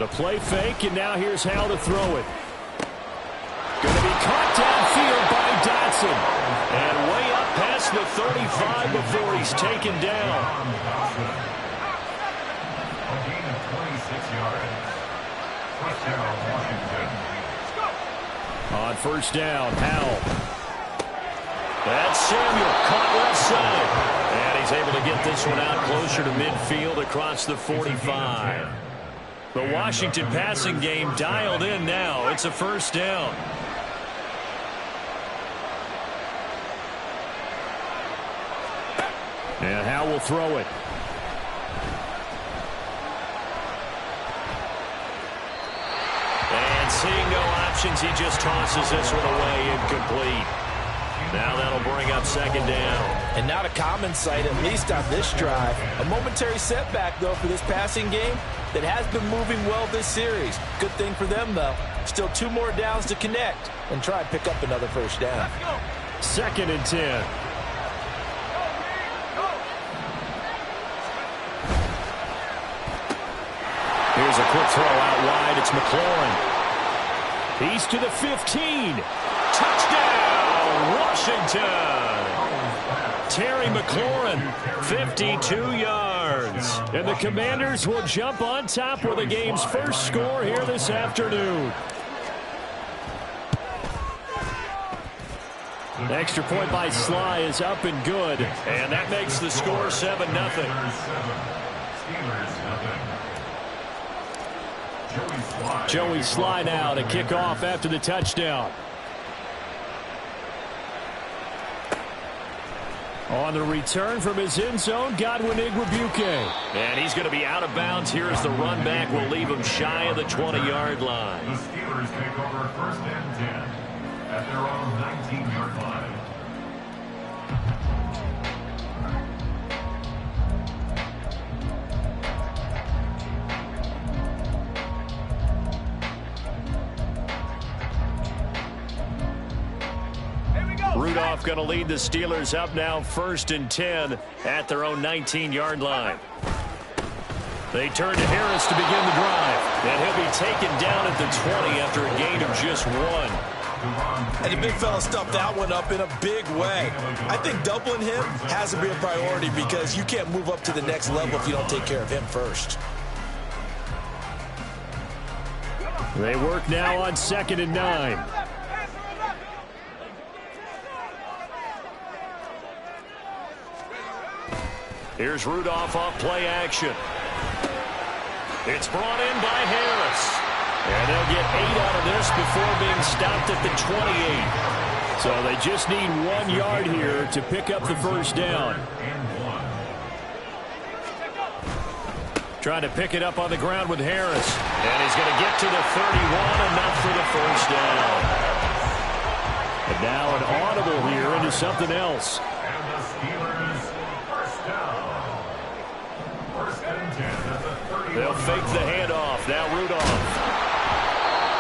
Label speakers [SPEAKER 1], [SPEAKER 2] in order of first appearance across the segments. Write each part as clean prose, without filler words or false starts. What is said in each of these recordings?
[SPEAKER 1] With a play fake, and now here's how to throw it. Going to be caught downfield by Dotson. And way up past the 35 before he's taken down.
[SPEAKER 2] A gain of 26 yards. First down, Washington.
[SPEAKER 1] On first down, Howell. That's Samuel, caught left side. And he's able to get this one out closer to midfield across the 45. The Washington passing game dialed in now. It's a first down. And Howell will throw it. And seeing no options, he just tosses this one away, incomplete. Now that'll bring up second down.
[SPEAKER 3] And not a common sight, at least on this drive. A momentary setback, though, for this passing game that has been moving well this series. Good thing for them, though. Still 2 more downs to connect and try and pick up another first down.
[SPEAKER 1] Second and 10. Here's a quick throw out wide. It's McLaurin. He's to the 15. Touchdown, Washington. Terry McLaurin, 52 yards. And the Commanders will jump on top with the game's first score here this afternoon. The extra point by Sly is up and good. And that makes the score 7-0. Joey Sly now to kick off after the touchdown. On the return from his end zone, Godwin Igwebuike. And he's going to be out of bounds here as the run back will leave him shy of the 20-yard line.
[SPEAKER 2] The Steelers take over first and 10 at their own 19-yard line.
[SPEAKER 1] Rudolph going to lead the Steelers up now first and 10 at their own 19-yard line. They turn to Harris to begin the drive. And he'll be taken down at the 20 after a gain of just 1.
[SPEAKER 3] And the big fella stuffed that one up in a big way. I think doubling him has to be a priority because you can't move up to the next level if you don't take care of him first.
[SPEAKER 1] They work now on second and 9. Here's Rudolph off play action. It's brought in by Harris. And they'll get 8 out of this before being stopped at the 28. So they just need 1 yard here to pick up the first down. Trying to pick it up on the ground with Harris. And he's going to get to the 31, enough for the first down. And now an audible here into something else.
[SPEAKER 2] And the Steelers first down. First and 10 at the 30.
[SPEAKER 1] They'll fake the handoff. Now Rudolph.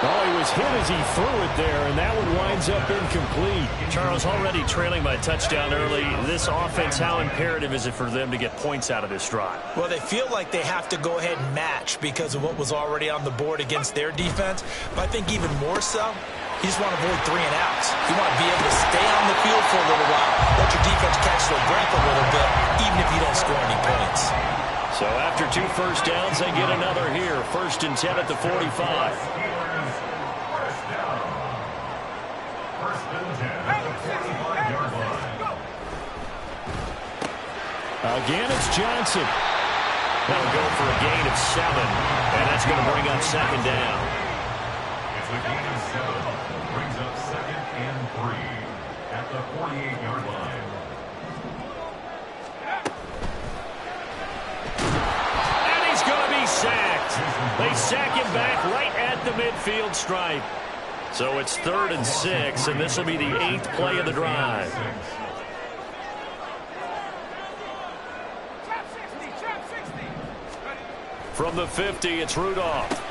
[SPEAKER 1] Oh, he was hit as he threw it there, and that one winds up incomplete. Charles, already trailing by touchdown early. This offense, how imperative is it for them to get points out of this drive?
[SPEAKER 3] Well, they feel like they have to go ahead and match because of what was already on the board against their defense. But I think even more so, you just want to avoid 3 and outs. You want to be able to stay on the field for a little while, let your defense catch their breath a little bit, even if you don't score any points.
[SPEAKER 1] So after 2 first downs, they get another here. First and 10 at the 45. Again, it's Johnson. That'll go for a gain of 7, and that's going to bring up second down.
[SPEAKER 2] It's a gain of 7. Brings up second and 3 at the 48-yard line.
[SPEAKER 1] And he's going to be sacked. They sack him back right at the midfield stripe. So it's 3rd and 6, and this will be the 8th play of the drive. From the 50, it's Rudolph.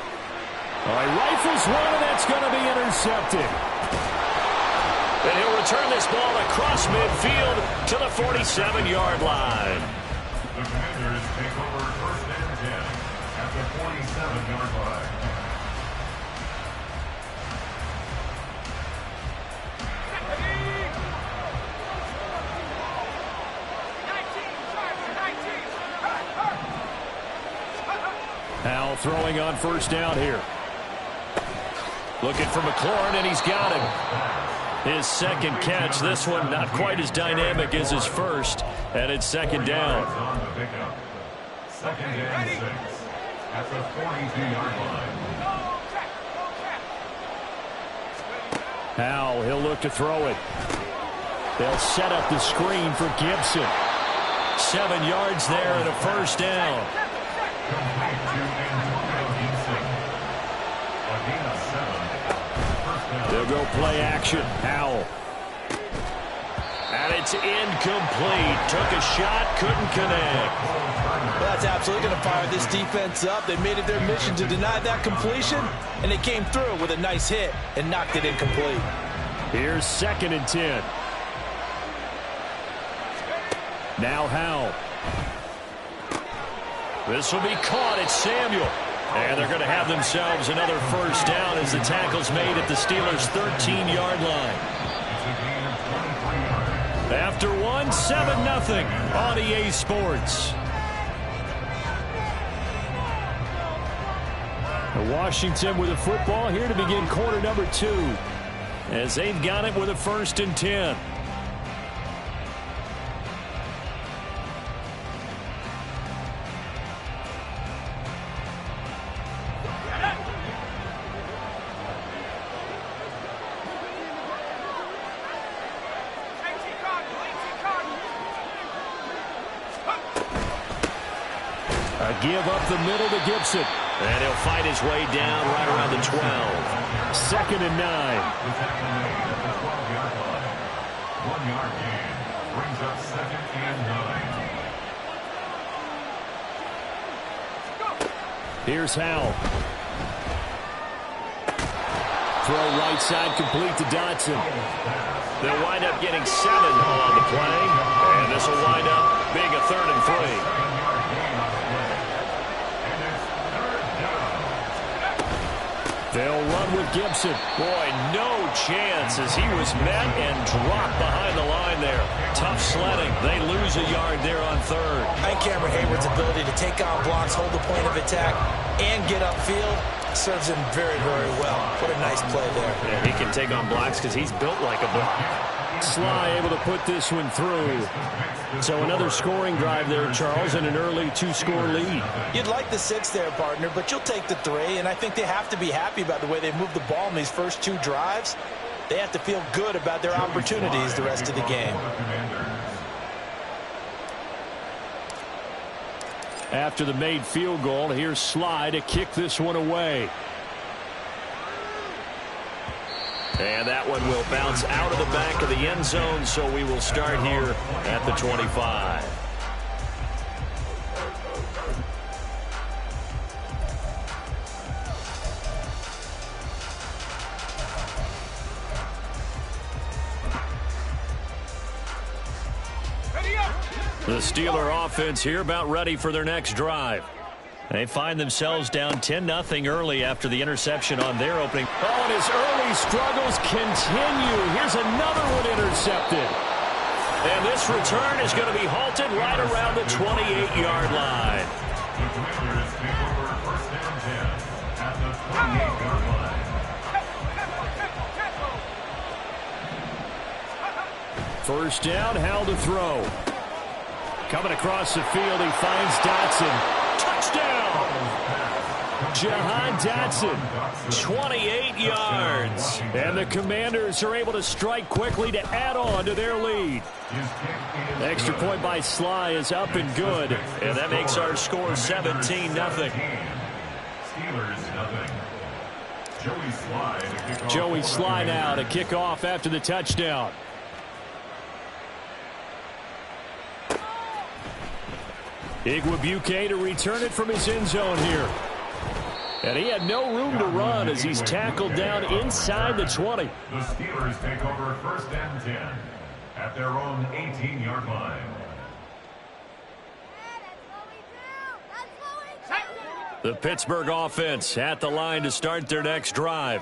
[SPEAKER 1] All right, rifles one, and that's going to be intercepted. And he'll return this ball across midfield to the 47-yard line.
[SPEAKER 2] The Commanders take over first and 10 at the 47-yard line.
[SPEAKER 1] throwing on first down here. Looking for McLaurin, and he's got him. His second catch. This one not quite as dynamic as his first, and it's second down.
[SPEAKER 2] Second and 6 at the 42-yard line.
[SPEAKER 1] Howell, he'll look to throw it. They'll set up the screen for Gibson. 7 yards there and a first down. They'll go play action. Howell. And it's incomplete. Took a shot, couldn't connect.
[SPEAKER 3] Well, that's absolutely going to fire this defense up. They made it their mission to deny that completion, and they came through with a nice hit and knocked it incomplete.
[SPEAKER 1] Here's 2nd and 10. Now Howell. This will be caught. It's Samuel. And they're going to have themselves another first down as the tackle's made at the Steelers' 13-yard line. After one, 7-0 on EA Sports. Washington with a football here to begin quarter number 2 as they've got it with a 1st and 10. Give up the middle to Gibson. And he'll fight his way down right around the 12. 2nd and 9.
[SPEAKER 2] 1 yard gain brings up 2nd and 9.
[SPEAKER 1] Here's Howell. Throw right side complete to Dotson. They'll wind up getting 7 on the play. And this will wind up being a 3rd and 3. They'll run with Gibson. Boy, no chance as he was met and dropped behind the line there. Tough sledding. They lose a yard there on 3rd.
[SPEAKER 3] And Cameron Hayward's ability to take on blocks, hold the point of attack, and get upfield serves him very, very well. What a nice play there.
[SPEAKER 1] Yeah, he can take on blocks because he's built like a block. Sly able to put this one through. So another scoring drive there, Charles, and an early 2-score lead.
[SPEAKER 3] You'd like the 6 there, partner, but you'll take the 3, and I think they have to be happy about the way they moved the ball in these first 2 drives. They have to feel good about their opportunities the rest of the game.
[SPEAKER 1] After the made field goal, here's Sly to kick this one away. And that one will bounce out of the back of the end zone, so we will start here at the 25. The Steeler offense here about ready for their next drive. They find themselves down 10-0 early after the interception on their opening. Oh, and his early struggles continue. Here's another one intercepted. And this return is going to be halted right around the 28-yard line.
[SPEAKER 2] The Commanders take over 1st and 10 at the 28-yard line.
[SPEAKER 1] First down, Howell to throw. Coming across the field, he finds Dotson. Touchdown! Jahan Dotson, 28 yards. And the Commanders are able to strike quickly to add on to their lead. Extra point by Sly is up and good. And that makes our score 17-0. Joey Sly now to kick off after the touchdown. Igwebuike to return it from his end zone here. And he had no room to run as he's tackled down inside the 20.
[SPEAKER 2] The Steelers take over 1st and 10 at their own 18-yard line.
[SPEAKER 1] The Pittsburgh offense at the line to start their next drive.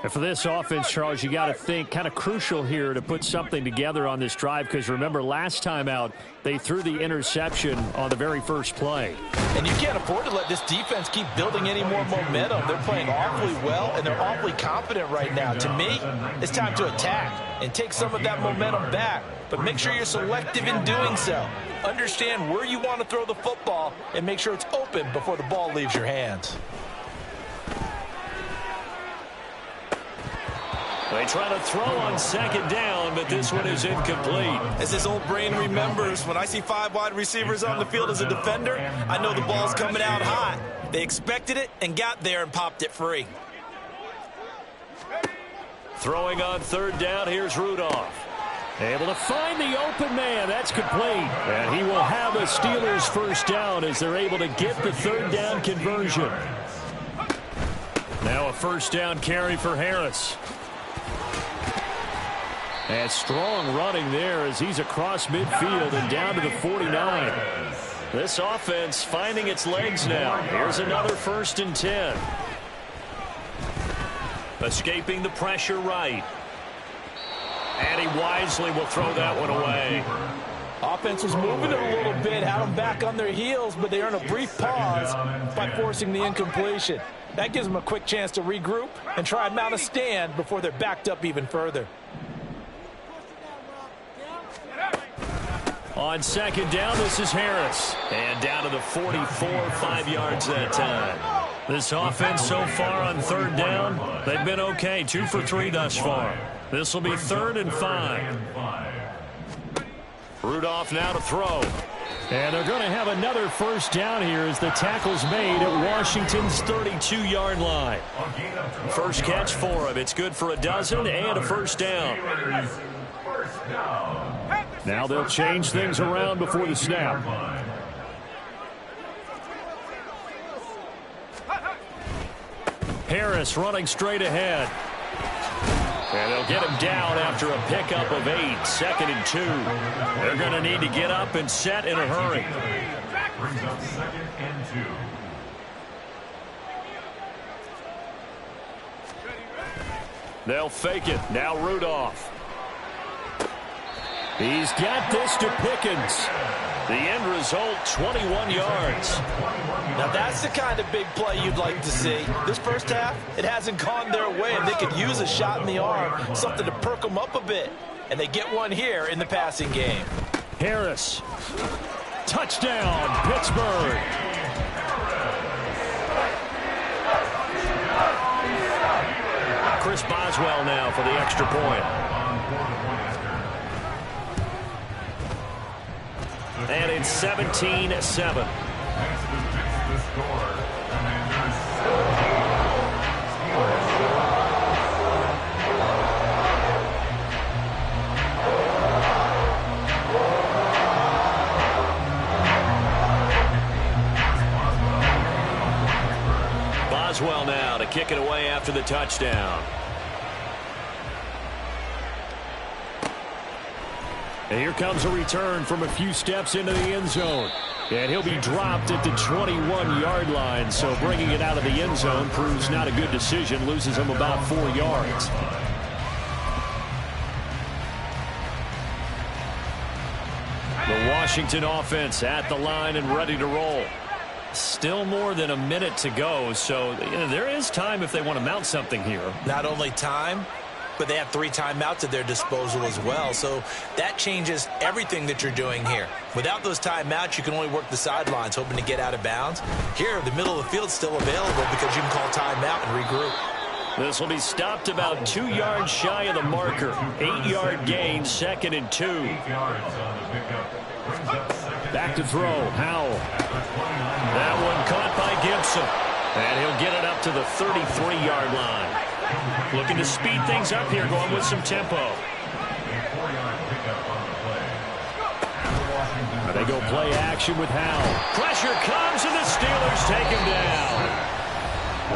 [SPEAKER 1] And for this offense, Charles, you got to think kind of crucial here to put something together on this drive, because remember last time out they threw the interception on the very first play.
[SPEAKER 3] And you can't afford to let this defense keep building any more momentum. They're playing awfully well, and they're awfully confident right now. To me, it's time to attack and take some of that momentum back. But make sure you're selective in doing so. Understand where you want to throw the football and make sure it's open before the ball leaves your hands.
[SPEAKER 1] They try to throw on second down, but this one is incomplete.
[SPEAKER 3] As this old brain remembers, when I see 5 wide receivers on the field as a defender, I know the ball's coming out hot. They expected it and got there and popped it free.
[SPEAKER 1] Throwing on third down, here's Rudolph. Able to find the open man. That's complete. And he will have a Steelers first down as they're able to get the third down conversion. Now a first down carry for Harris. And strong running there as he's across midfield and down to the 49. This offense finding its legs now. Here's another 1st and 10. Escaping the pressure right. And he wisely will throw that one away.
[SPEAKER 3] Offense was moving it a little bit, had them back on their heels, but they earn a brief pause by forcing the incompletion. That gives them a quick chance to regroup and try and mount a stand before they're backed up even further.
[SPEAKER 1] On second down, this is Harris. And down to the 44, 5 yards that time. This offense so far on third down, they've been okay. 2 for 3 thus far. This will be 3rd and 5. Rudolph now to throw. And they're going to have another first down here as the tackle's made at Washington's 32-yard line. First catch for him. It's good for a dozen and a first down. Now they'll change things around before the snap. Harris running straight ahead. And they'll get him down after a pickup of 8. 2nd and 2. They're going to need to get up and set in a hurry.
[SPEAKER 2] Brings up 2nd and 2.
[SPEAKER 1] They'll fake it. Now Rudolph. He's got this to Pickens. The end result, 21 yards.
[SPEAKER 3] Now that's the kind of big play you'd like to see. This first half, it hasn't gone their way, and they could use a shot in the arm, something to perk them up a bit. And they get one here in the passing game.
[SPEAKER 1] Harris. Touchdown, Pittsburgh. Chris Boswell now for the extra point. And it's 17-7. Boswell now to kick it away after the touchdown. And here comes a return from a few steps into the end zone. And he'll be dropped at the 21-yard line. So bringing it out of the end zone proves not a good decision. Loses him about 4 yards. The Washington offense at the line and ready to roll. Still more than a minute to go. So there is time if they want to mount something here.
[SPEAKER 3] Not only time, but they have 3 timeouts at their disposal as well. So that changes everything that you're doing here. Without those timeouts, you can only work the sidelines, hoping to get out of bounds. Here, the middle of the field's still available because you can call timeout and regroup.
[SPEAKER 1] This will be stopped about 2 yards shy of the marker. 8-yard gain, 2nd and 2.
[SPEAKER 2] 8 yards on the pickup.
[SPEAKER 1] Back to throw, Howell. That one caught by Gibson. And he'll get it up to the 33-yard line. Looking to speed things up here, going with some tempo. They go play action with Howell. Pressure comes, and the Steelers take him down.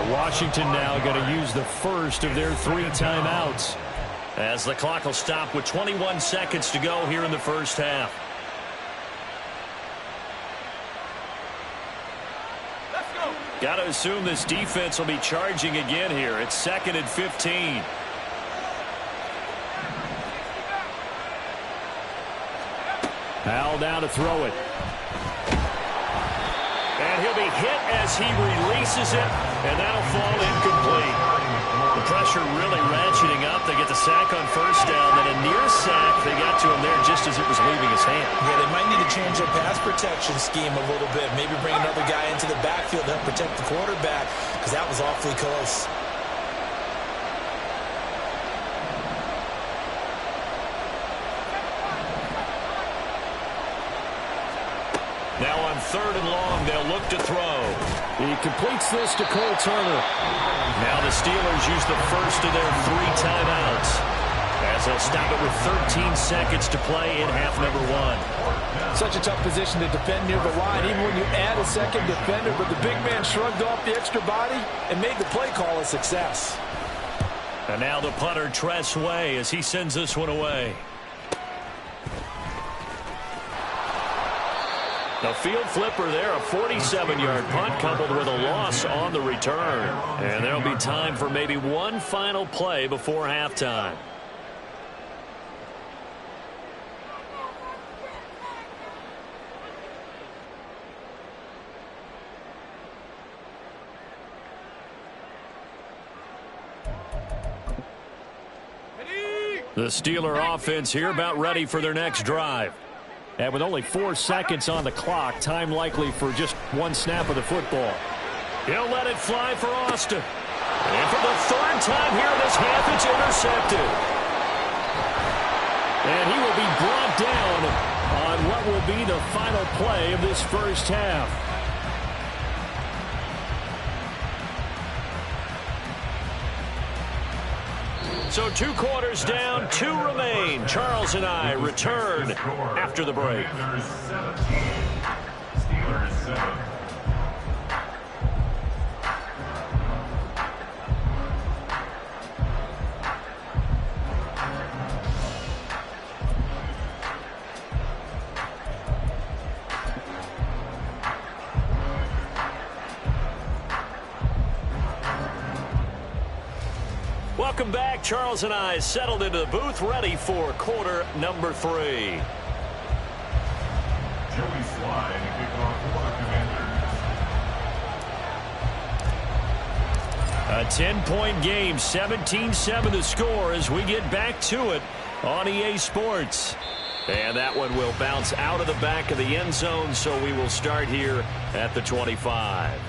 [SPEAKER 1] And Washington now going to use the first of their 3 timeouts, as the clock will stop with 21 seconds to go here in the first half. Got to assume this defense will be charging again here. It's 2nd and 15. Hal down to throw it. And he'll be hit as he releases it, and that'll fall incomplete. The pressure really ratcheting up. They get the sack on 1st down, then a near sack. They got to him there just as it was leaving his hand.
[SPEAKER 3] Yeah, they might need to change their pass protection scheme a little bit. Maybe bring another guy into the backfield to help protect the quarterback, because that was awfully close.
[SPEAKER 1] Now on 3rd and long, they'll look to throw. He completes this to Cole Turner. Now the Steelers use the first of their 3 timeouts, as they'll stop it with 13 seconds to play in half number 1.
[SPEAKER 4] Such a tough position to defend near the line, even when you add a second defender, but the big man shrugged off the extra body and made the play call a success.
[SPEAKER 1] And now the punter, Tress Way, as he sends this one away. The field flipper there, a 47-yard punt coupled with a loss on the return. And there'll be time for maybe one final play before halftime. The Steeler offense here about ready for their next drive. And with only 4 seconds on the clock, time likely for just one snap of the football. He'll let it fly for Austin. And for the 3rd time here this half, it's intercepted. And he will be brought down on what will be the final play of this first half. So 2 quarters down, 2 remain. Charles and I return after the break.
[SPEAKER 2] Steelers 7.
[SPEAKER 1] Welcome back. Charles and I settled into the booth, ready for quarter number 3.
[SPEAKER 2] Joey Slide to kick off for the Commanders.
[SPEAKER 1] A 10-point game, 17-7 the score as we get back to it on EA Sports. And that one will bounce out of the back of the end zone, so we will start here at the 25.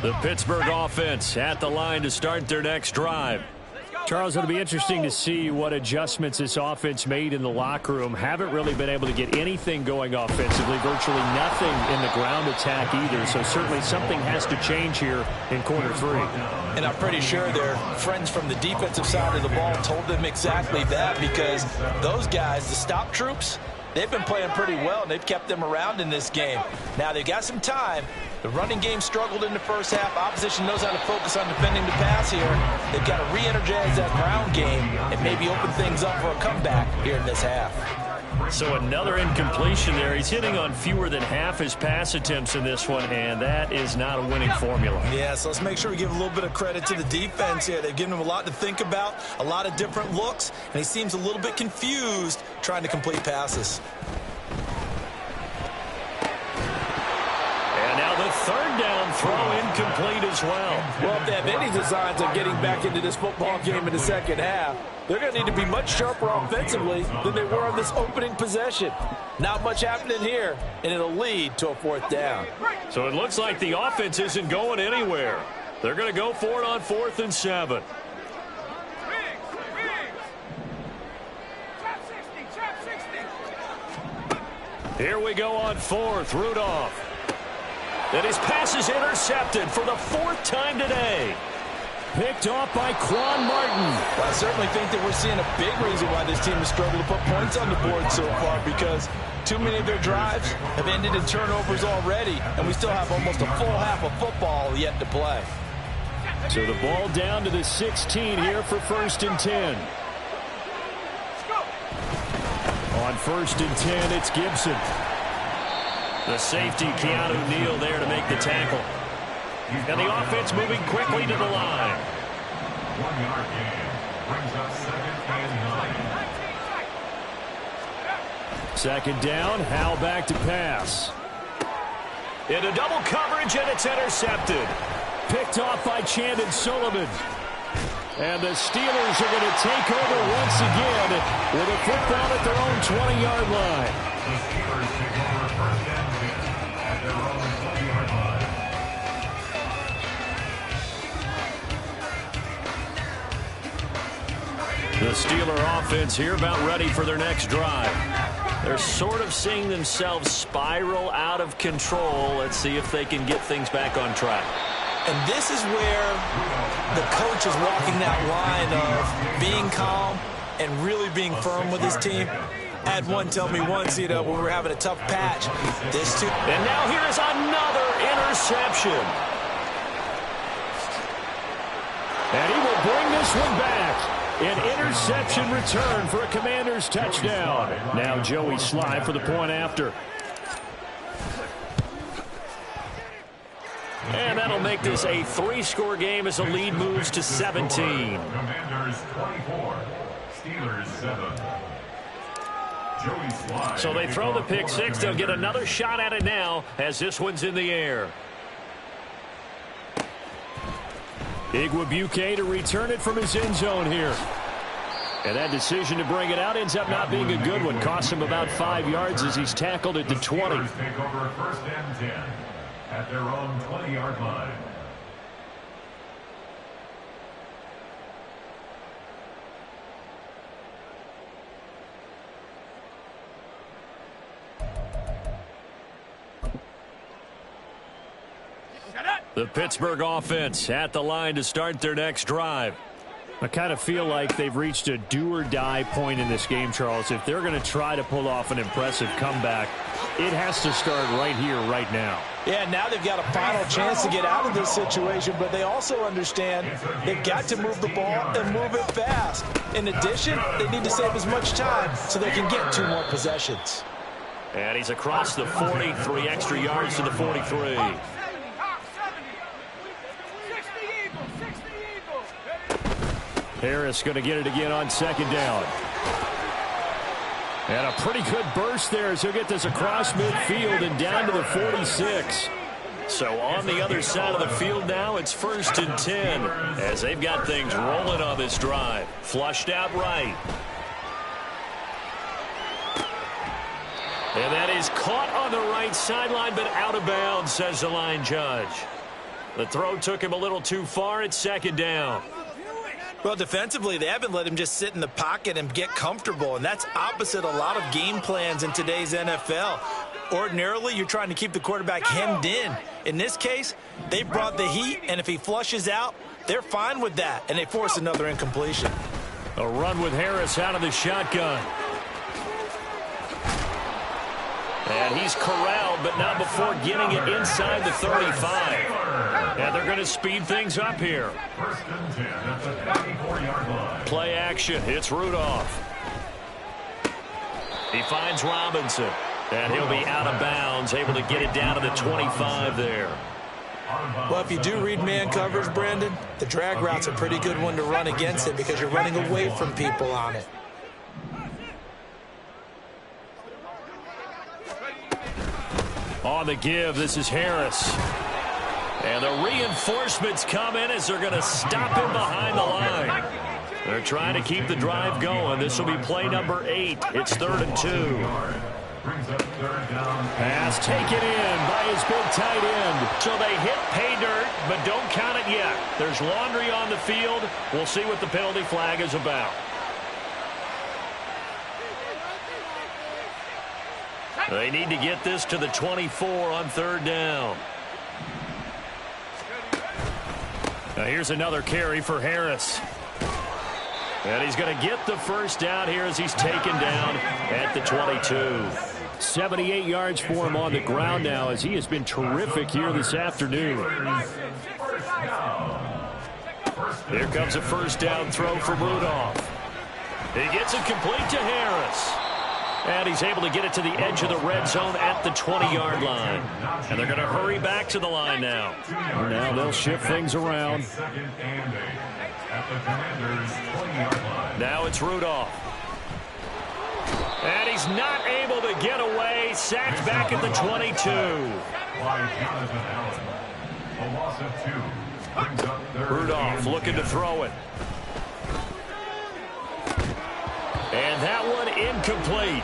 [SPEAKER 1] The Pittsburgh offense at the line to start their next drive. Charles, it'll be interesting to see what adjustments this offense made in the locker room. Haven't really been able to get anything going offensively, virtually nothing in the ground attack either. So certainly something has to change here in quarter 3.
[SPEAKER 3] And I'm pretty sure their friends from the defensive side of the ball told them exactly that, because those guys, the stop troops, they've been playing pretty well, and they've kept them around in this game. Now, they've got some time. The running game struggled in the first half. Opposition knows how to focus on defending the pass here. They've got to re-energize that ground game and maybe open things up for a comeback here in this half.
[SPEAKER 1] So another incompletion there. He's hitting on fewer than half his pass attempts in this one, and that is not a winning formula.
[SPEAKER 3] Yeah, so let's make sure we give a little bit of credit to the defense here. They've given him a lot to think about, a lot of different looks, and he seems a little bit confused trying to complete passes.
[SPEAKER 1] And now the 3rd down throw incomplete as well.
[SPEAKER 4] Well, if they have any designs on getting back into this football game in the second half, they're going to need to be much sharper offensively than they were on this opening possession. Not much happening here, and it'll lead to a 4th down.
[SPEAKER 1] So it looks like the offense isn't going anywhere. They're going to go for it on 4th and 7. Here we go on 4th. Rudolph. And his pass is intercepted for the 4th time today. Picked off by Quan Martin.
[SPEAKER 3] Well, I certainly think that we're seeing a big reason why this team has struggled to put points on the board so far, because too many of their drives have ended in turnovers already, and we still have almost a full half of football yet to play.
[SPEAKER 1] So the ball down to the 16 here for 1st and 10. On 1st and 10, it's Gibson. The safety, Keanu Neal, there to make the tackle. And the offense moving quickly to the line.
[SPEAKER 2] 1 yard gain. Brings up 2nd and 9.
[SPEAKER 1] 2nd down, Howell back to pass. Into double coverage, and it's intercepted. Picked off by Chandon Sullivan. And the Steelers are going to take over once again with a football at their own 20-yard line.
[SPEAKER 2] The Steelers take over 1st and 10 at their own 20-yard line.
[SPEAKER 1] The Steeler offense here about ready for their next drive. They're sort of seeing themselves spiral out of control. Let's see if they can get things back on track.
[SPEAKER 3] And this is where the coach is walking that line of being calm and really being firm with his team. I had one tell me once, when we were having a tough patch. This too.
[SPEAKER 1] And now here is another interception. And he will bring this one back. An interception return for a Commanders touchdown. Now Joey Sly for the point after. And that'll make this a 3-score game as the lead moves to 17.
[SPEAKER 2] Commanders 24, Steelers 7. Joey Sly.
[SPEAKER 1] So they throw the pick six. They'll get another shot at it now as this one's in the air. Igwebuike to return it from his end zone here. And that decision to bring it out ends up not being a good one. Costs him about 5 yards as he's tackled at the 20.
[SPEAKER 2] Take over 1st and 10 at their own 20-yard line.
[SPEAKER 1] The Pittsburgh offense at the line to start their next drive. I kind of feel like they've reached a do-or-die point in this game, Charles. If they're going to try to pull off an impressive comeback, it has to start right here, right now.
[SPEAKER 3] Yeah, now they've got a final chance to get out of this situation, but they also understand they've got to move the ball and move it fast. In addition, they need to save as much time so they can get 2 more possessions.
[SPEAKER 1] And he's across the 40, 3 extra yards to the 43. Harris going to get it again on 2nd down. And a pretty good burst there as he'll get this across midfield and down to the 46. So on the other side of the field now, it's 1st and 10 as they've got things rolling on this drive. Flushed out right. And that is caught on the right sideline, but out of bounds, says the line judge. The throw took him a little too far. It's 2nd down.
[SPEAKER 3] Well, defensively, they haven't let him just sit in the pocket and get comfortable, and that's opposite a lot of game plans in today's NFL. Ordinarily, you're trying to keep the quarterback hemmed in. In this case, they brought the heat, and if he flushes out, they're fine with that, and they force another incompletion.
[SPEAKER 1] A run with Harris out of the shotgun. And he's corralled, but not before getting it inside the 35. And they're going to speed things up here.
[SPEAKER 2] 1st and 10 at the 24-yard line.
[SPEAKER 1] Play action. It's Rudolph. He finds Robinson. And he'll be out of bounds, able to get it down to the 25 there.
[SPEAKER 3] Well, if you do read man coverage, Brandon, the drag route's a pretty good one to run against it because you're running away from people on it.
[SPEAKER 1] On the give, this is Harris. And the reinforcements come in as they're going to stop him behind the line. They're trying to keep the drive going. This will be play number 8. It's 3rd and 2. Pass taken in by his big tight end. So they hit pay dirt, but don't count it yet. There's laundry on the field. We'll see what the penalty flag is about. They need to get this to the 24 on 3rd down. Now here's another carry for Harris. And he's going to get the first down here as he's taken down at the 22. 78 yards for him on the ground now as he has been terrific here this afternoon. Here comes a first down throw for Rudolph. He gets it complete to Harris. And he's able to get it to the edge of the red zone at the 20-yard line. And they're going to hurry back to the line now. Now they'll shift things around. Now it's Rudolph. And he's not able to get away. Sacked back at the 22. Rudolph looking to throw it. And that one incomplete.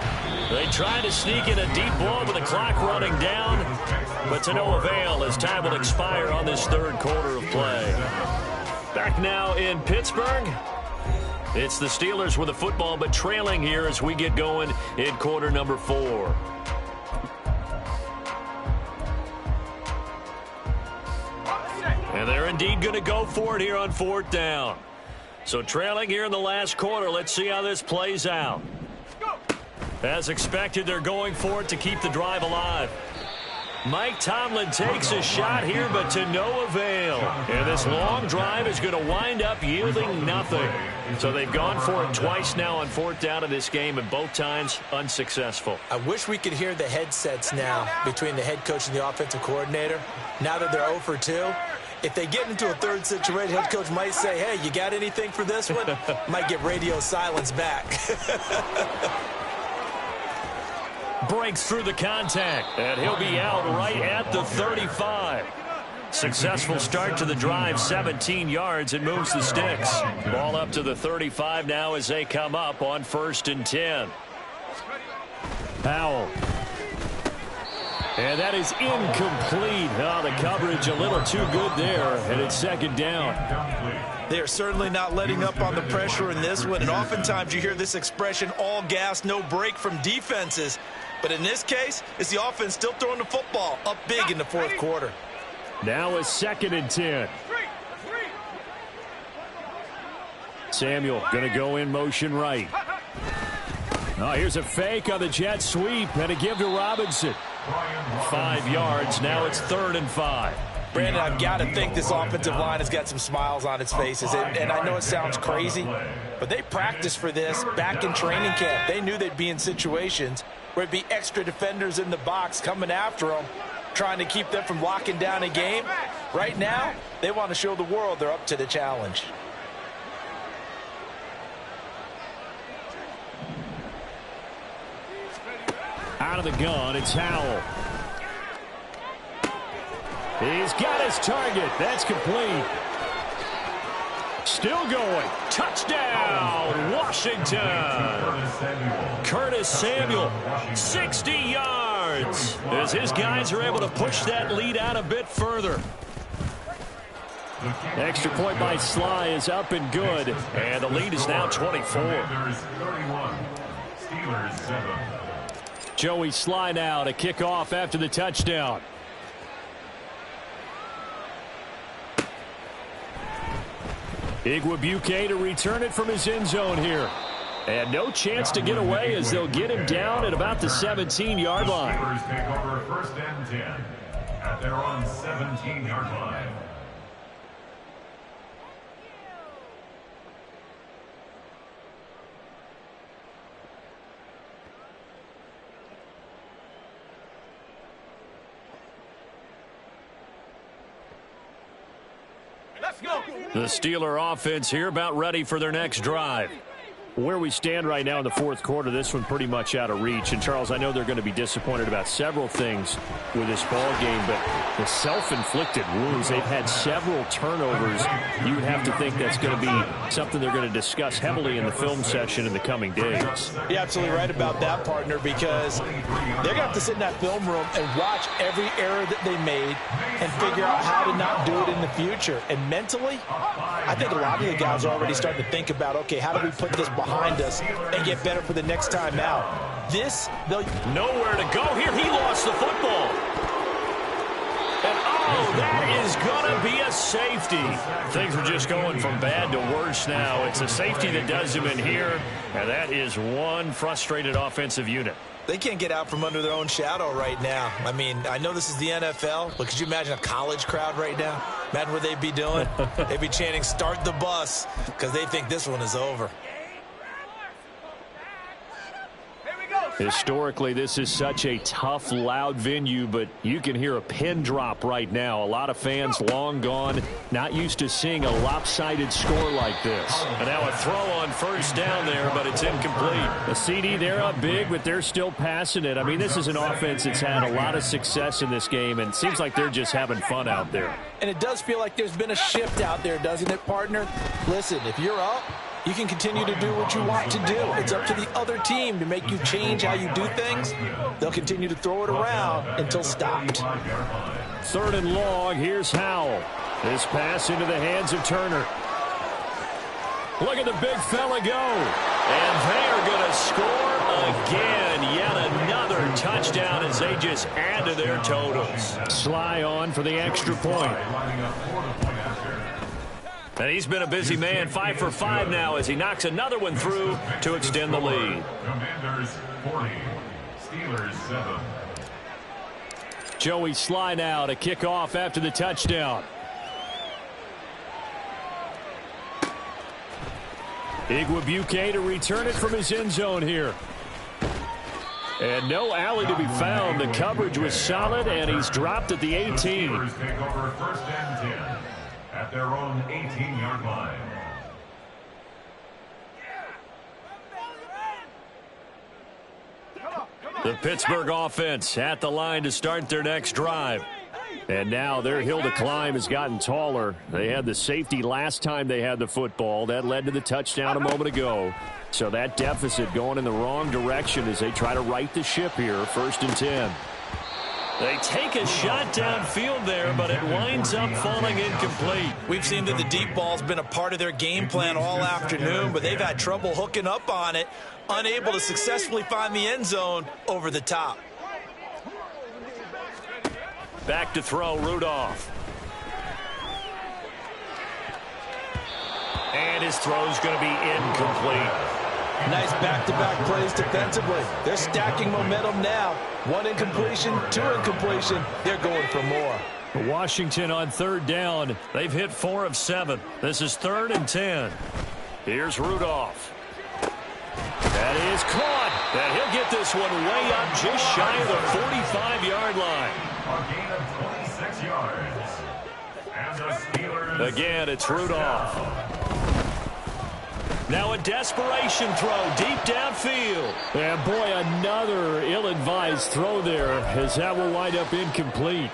[SPEAKER 1] They try to sneak in a deep ball with the clock running down, but to no avail as time will expire on this third quarter of play. Back now in Pittsburgh. It's the Steelers with the football, but trailing here as we get going in quarter number 4. And they're indeed going to go for it here on 4th down. So trailing here in the last quarter. Let's see how this plays out. As expected, they're going for it to keep the drive alive. Mike Tomlin takes a shot here, but to no avail. And this long drive is going to wind up yielding nothing. So they've gone for it twice now on 4th down in this game, and both times unsuccessful.
[SPEAKER 3] I wish we could hear the headsets now between the head coach and the offensive coordinator. Now that they're 0 for 2. If they get into a third situation, head coach might say, hey, you got anything for this one? Might get radio silence back.
[SPEAKER 1] Breaks through the contact, and he'll be out right at the 35. Successful start to the drive, 17 yards, and moves the sticks. Ball up to the 35 now as they come up on 1st and 10. Powell. And that is incomplete. Oh, the coverage a little too good there, and it's 2nd down.
[SPEAKER 3] They are certainly not letting up on the pressure in this one, and oftentimes you hear this expression, all gas, no break from defenses. But in this case, it's the offense still throwing the football up big in the 4th quarter.
[SPEAKER 1] Now is 2nd and 10. Samuel going to go in motion right. Oh, here's a fake on the jet sweep, and a give to Robinson. 5 yards. Now it's 3rd and 5.
[SPEAKER 3] Brandon, I've got to think this offensive line has got some smiles on its faces. And I know it sounds crazy, but they practiced for this back in training camp. They knew they'd be in situations where it'd be extra defenders in the box coming after them, trying to keep them from locking down a game. Right now, they want to show the world they're up to the challenge.
[SPEAKER 1] Out of the gun, it's Howell. He's got his target. That's complete. Still going. Touchdown, Washington. Curtis Samuel, 60 yards. As his guys are able to push that lead out a bit further. Extra point by Sly is up and good. And the lead is now 24. Joey Sly now to kick off after the touchdown. Igwebuike to return it from his end zone here. And no chance to get away as they'll get him down at about the 17-yard line.
[SPEAKER 2] Steelers take over 1st and 10 at their own 17-yard line.
[SPEAKER 1] The Steeler offense here about ready for their next drive. Where we stand right now in the 4th quarter, this one pretty much out of reach. And, Charles, I know they're going to be disappointed about several things with this ball game, but the self-inflicted wounds, they've had several turnovers. You would have to think that's going to be something they're going to discuss heavily in the film session in the coming days.
[SPEAKER 3] You're absolutely right about that, partner, because they're going to have to sit in that film room and watch every error that they made and figure out how to not do it in the future. And mentally, I think a lot of the guys are already starting to think about, okay, how do we put this behind us and get better for the next time out? Nowhere
[SPEAKER 1] to go here. He lost the football. And Oh, that is going to be a safety. Things are just going from bad to worse now. It's a safety that does him in here, and that is one frustrated offensive unit.
[SPEAKER 3] They can't get out from under their own shadow right now. I mean, I know this is the NFL, but could you imagine a college crowd right now? Imagine what they'd be doing. They'd be chanting, "Start the bus," because they think this one is over.
[SPEAKER 1] Historically, this is such a tough, loud venue, but you can hear a pin drop right now. A lot of fans long gone, not used to seeing a lopsided score like this. And now a throw on first down there, but it's incomplete. The CD, they're up big, but they're still passing it. I mean, this is an offense that's had a lot of success in this game, and it seems like they're just having fun out there.
[SPEAKER 4] And it does feel like there's been a shift out there, doesn't it, partner? Listen, if you're up, you can continue to do what you want to do. It's up to the other team to make you change how you do things. They'll continue to throw it around until stopped.
[SPEAKER 1] 3rd and long. Here's Howell. This pass into the hands of Turner. Look at the big fella go. And they're going to score again. Yet another touchdown as they just add to their totals. Sly on for the extra point. And he's been a busy man, 5 for 5 now as he knocks another one through to extend the lead.
[SPEAKER 2] Commanders 40, Steelers 7.
[SPEAKER 1] Joey Sly now to kick off after the touchdown. Igwebuike to return it from his end zone here. And no alley to be found. The coverage was solid, and he's dropped at the 18.
[SPEAKER 2] Steelers take over 1st and 10. At their own 18-yard line.
[SPEAKER 1] The Pittsburgh offense at the line to start their next drive. And now their hill to climb has gotten taller. They had the safety last time they had the football. That led to the touchdown a moment ago. So that deficit going in the wrong direction as they try to right the ship here. 1st and 10. They take a shot downfield there, but it winds up falling incomplete.
[SPEAKER 3] We've seen that the deep ball's been a part of their game plan all afternoon, but they've had trouble hooking up on it, unable to successfully find the end zone over the top.
[SPEAKER 1] Back to throw, Rudolph. And his throw's going to be incomplete.
[SPEAKER 4] Nice back-to-back plays defensively. They're stacking momentum now. 1 incompletion, 2 incompletion. They're going for more.
[SPEAKER 1] Washington on 3rd down. They've hit 4 of 7. This is 3rd and 10. Here's Rudolph. That is caught. And he'll get this one way up just shy of the 45-yard line.
[SPEAKER 2] A gain of 26 yards. And the Steelers.
[SPEAKER 1] Again, it's Rudolph. Now a desperation throw deep downfield. And boy, another ill-advised throw there as that will wind up incomplete.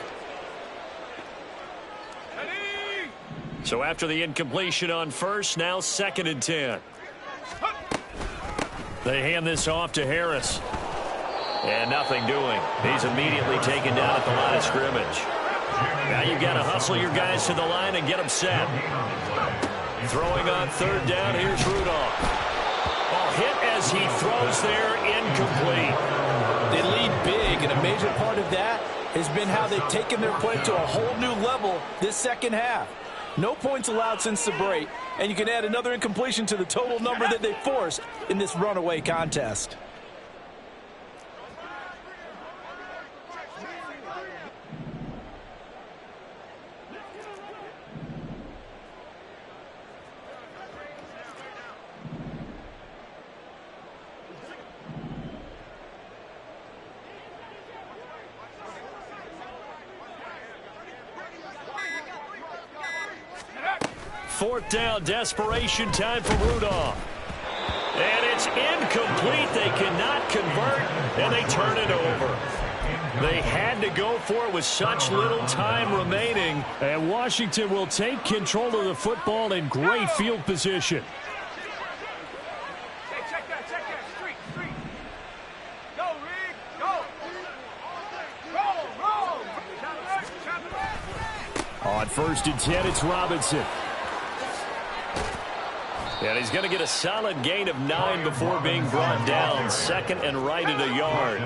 [SPEAKER 1] So after the incompletion on first, now 2nd and 10. They hand this off to Harris. And nothing doing. He's immediately taken down at the line of scrimmage. Now you've got to hustle your guys to the line and get them set. Throwing on 3rd down, here's Rudolph. Oh, hit as he throws there, incomplete.
[SPEAKER 4] They lead big, and a major part of that has been how they've taken their play to a whole new level this second half. No points allowed since the break, and you can add another incompletion to the total number that they forced in this runaway contest.
[SPEAKER 1] Fourth down, desperation time for Rudolph. And it's incomplete. They cannot convert, and they turn it over. They had to go for it with such little time remaining. And Washington will take control of the football in great field position. On 1st and 10, it's Robinson. And he's going to get a solid gain of 9 before being brought down. 2nd and right at a yard.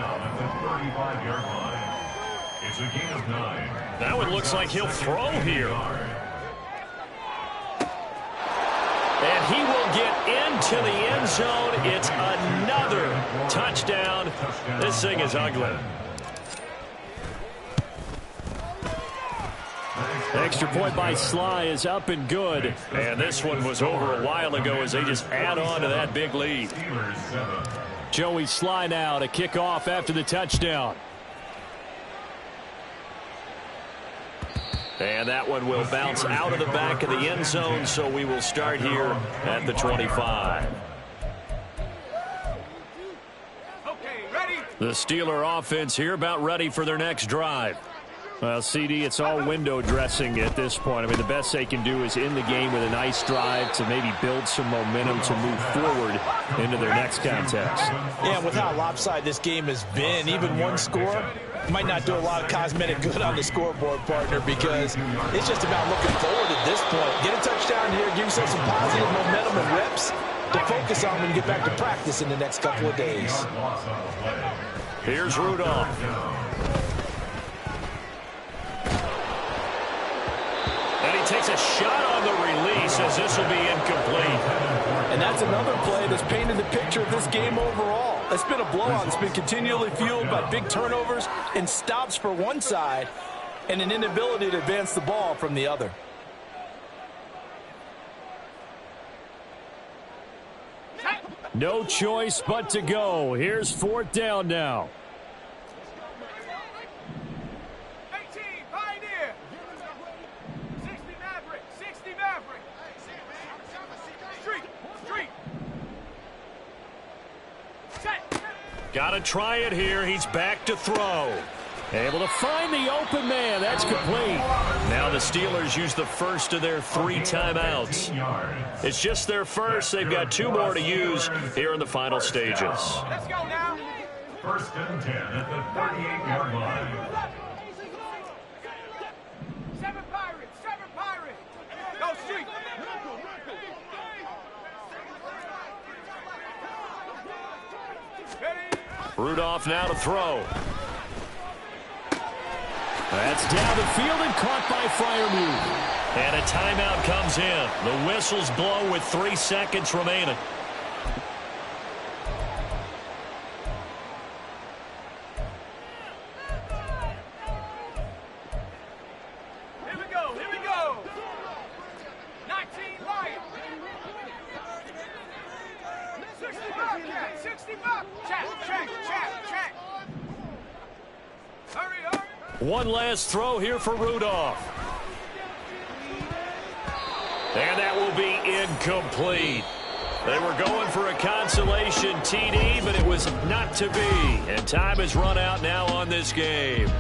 [SPEAKER 2] It's a gain of 9.
[SPEAKER 1] That one looks like he'll throw here. And he will get into the end zone. It's another touchdown. This thing is ugly. Extra point by Sly is up and good. And this one was over a while ago as they just add on to that big lead. Joey Sly now to kick off after the touchdown. And that one will bounce out of the back of the end zone, so we will start here at the 25. The Steeler offense here about ready for their next drive. Well, CD, it's all window dressing at this point. I mean, the best they can do is end the game with a nice drive to maybe build some momentum to move forward into their next contest.
[SPEAKER 3] Yeah, with how lopsided this game has been, even one score might not do a lot of cosmetic good on the scoreboard, partner, because it's just about looking forward at this point. Get a touchdown here, give yourself some positive momentum and reps to focus on when you get back to practice in the next couple of days.
[SPEAKER 1] Here's Rudolph. And he takes a shot on the release as this will be incomplete.
[SPEAKER 4] And that's another play that's painted the picture of this game overall. It's been a blowout. It's been continually fueled by big turnovers and stops for one side and an inability to advance the ball from the other.
[SPEAKER 1] No choice but to go. Here's 4th down now. Got to try it here. He's back to throw. Able to find the open man. That's complete. Now the Steelers use the first of their 3 timeouts. It's just their first. They've got 2 more to use here in the final stages.
[SPEAKER 2] Let's go now. 1st and 10 at the 38-yard line.
[SPEAKER 5] 7 Pirates. 7 Pirates. Go street.
[SPEAKER 1] Rudolph now to throw. That's down the field and caught by Freiermuth. And a timeout comes in. The whistles blow with 3 seconds remaining.
[SPEAKER 5] Here we go. Here we go. 19 Lions. 65 cat. 65. Check. Hurry.
[SPEAKER 1] One last throw here for Rudolph. And that will be incomplete. They were going for a consolation TD, but it was not to be. And time has run out now on this game.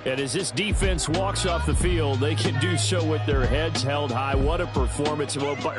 [SPEAKER 1] And as this defense walks off the field, they can do so with their heads held high. What a performance.